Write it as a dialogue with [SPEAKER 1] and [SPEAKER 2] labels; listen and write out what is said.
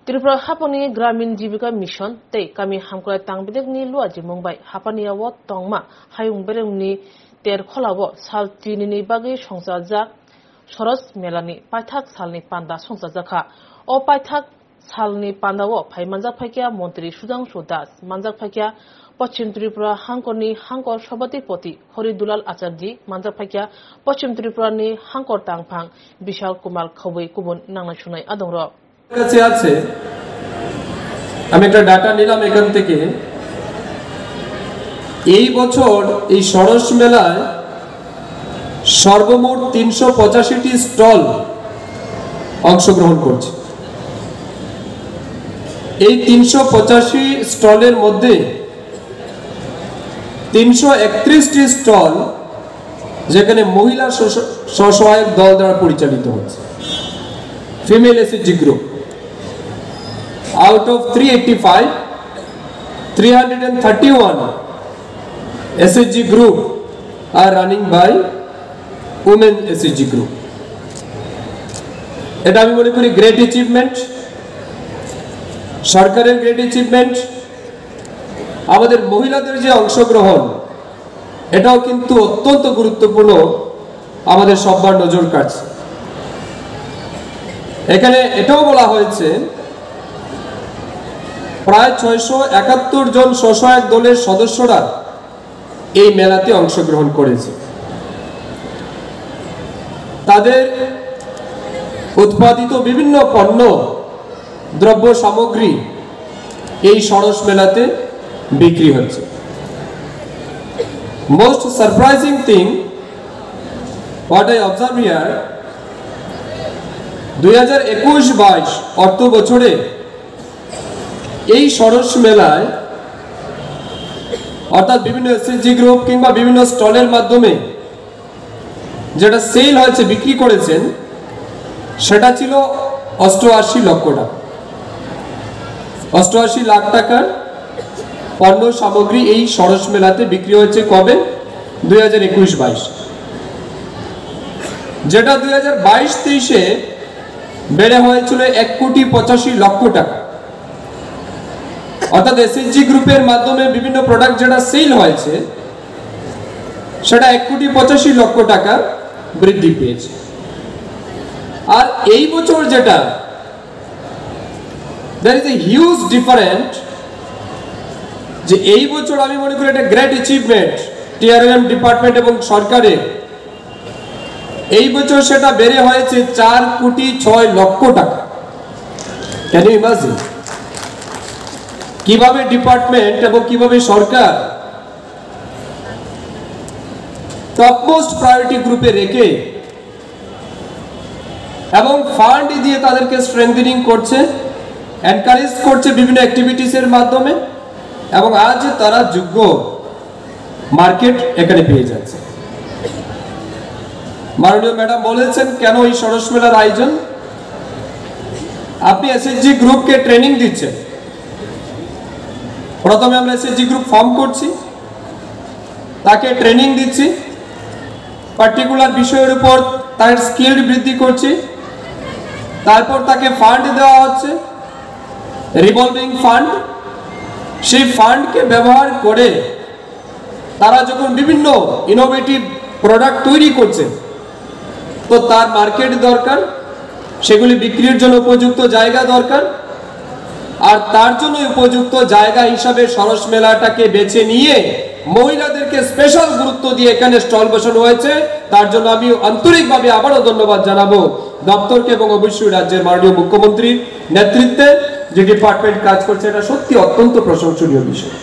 [SPEAKER 1] Tripura Hapani Gramin Jivika Mission, Te Kami Hamkra Tangbedek ni Luaji Mumbai, Hapania Wat Tongma, Hayung Beremni, Ter Kolawo, Saltini Bagi, Songsaja, Soros Melani, Paitak Salni Panda Songsajaka, or Paitak Salni Pandawo, Paimanza Pakia, Montri Sudang Sudas, Manzak Pakia, Pochim Tripura, Hankoni, Hankor Shabati Poti, Horidulal Acharji, Manzak Pakia, Pochim Tripura ni Hankor Tangpang, Bishal Kumal Kawi Kubun Nanashunai Adoro.
[SPEAKER 2] কাছে আছে আমি একটা data নিলাম এখান থেকে এই বছর এই সরস মেলায় সর্বমোট 385 টি স্টল অংশগ্রহণ করছে এই 385 স্টলের মধ্যে 331 টি স্টল যেখানে মহিলা স্বসহায়ক দল দ্বারা পরিচালিত হচ্ছে female SHG group Out of 385, 331 SHG group are running by women SHG group. এটা আমি মনে করি গ্রেট অ্যাচিভমেন্ট সরকারের গ্রেট অ্যাচিভমেন্ট আমাদের মহিলাদের যে অংশগ্রহণ এটাও কিন্তু অত্যন্ত গুরুত্বপূর্ণ আমাদের সবার নজর কাড়ছে এখানে এটাও বলা হয়েছে প্রায় 671 জন স্বসহায়ক দলের সদস্যরা এই মেলাতে অংশগ্রহণ করেছে তাদের উৎপাদিত বিভিন্ন পণ্য দ্রব্য সামগ্রী এই সরস মেলাতে বিক্রি হচ্ছে most surprising thing what I observe here 2021-22 অর্থ বছরে এই সরস মেলায় অর্থাৎ বিভিন্ন এসএইচজি গ্রুপ কিংবা বিভিন্ন স্টলের মাধ্যমে যেটা সেল হয়েছে বিক্রি করেছেন সেটা ছিল 88 লক্ষ টাকা 88 লাখ টাকার পণ্য সামগ্রী এই সরস মেলাতে বিক্রি হয়েছে কবে 2021-22 যেটা 2022-23-এ বেড়ে হয়েছিল 1,85 লক্ষ টাকা অর্থাৎ এসএইচজি গ্রুপের মাধ্যমে বিভিন্ন প্রোডাক্ট যেটা সেল হয়েছে সেটা 1,85 লক্ষ টাকা বৃদ্ধি পেয়েছে আর এই বছর যেটা there is a huge difference যে এই বছর আমি মনে করি এটা গ্রেট অ্যাচিভমেন্ট টিআরএম ডিপার্টমেন্ট এবং সরকারের এই বছর সেটা বেড়ে হয়েছে 4,06 লক্ষ টাকা ক্যান ইউ ইমাজিন কিভাবে ডিপার্টমেন্ট এবং কিভাবে সরকার টপমোস্ট প্রায়োরিটি গ্রুপে রেখে এবং ফান্ড দিয়ে তাদেরকে স্ট্রেংথেনিং করছে এনকারেজ করছে বিভিন্ন অ্যাক্টিভিটিস এর মাধ্যমে এবং আজ তারা যোগ্য মার্কেট এখানে পেয়ে যাচ্ছে মাননীয় ম্যাডাম বলেছেন কেন এই সরস মেলার আয়োজন আপনি এসএইচজি গ্রুপকে ট্রেনিং দিচ্ছেন প্রথমে আমরা এসএইচজি গ্রুপ ফর্ম করছি তাকে ট্রেনিং দিচ্ছি পার্টিকুলার বিষয়ের উপর তার স্কিল বৃদ্ধি করছি তারপর তাকে ফান্ড দেওয়া হচ্ছে রিভলভিং ফান্ড সেই ফান্ডকে ব্যবহার করে তারা যখন বিভিন্ন ইনোভেটিভ প্রোডাক্ট তৈরি করছে তো তার মার্কেট দরকার সেগুলি বিক্রির জন্য উপযুক্ত জায়গা দরকার আর তার জন্য উপযুক্ত জায়গা হিসাবে সরস মেলাটাকে বেছে নিয়ে মহিলাদেরকে স্পেশাল গুরুত্ব দিয়ে এখানে স্টল বসানো হয়েছে তার জন্য আমি আন্তরিকভাবে আবারও ধন্যবাদ জানাবো দপ্তরকে এবং অবশ্যই রাজ্যের মাননীয় মুখ্যমন্ত্রীর নেতৃত্বে যে ডিপার্টমেন্ট কাজ করছে এটা সত্যি অত্যন্ত প্রশংসনীয় বিষয়।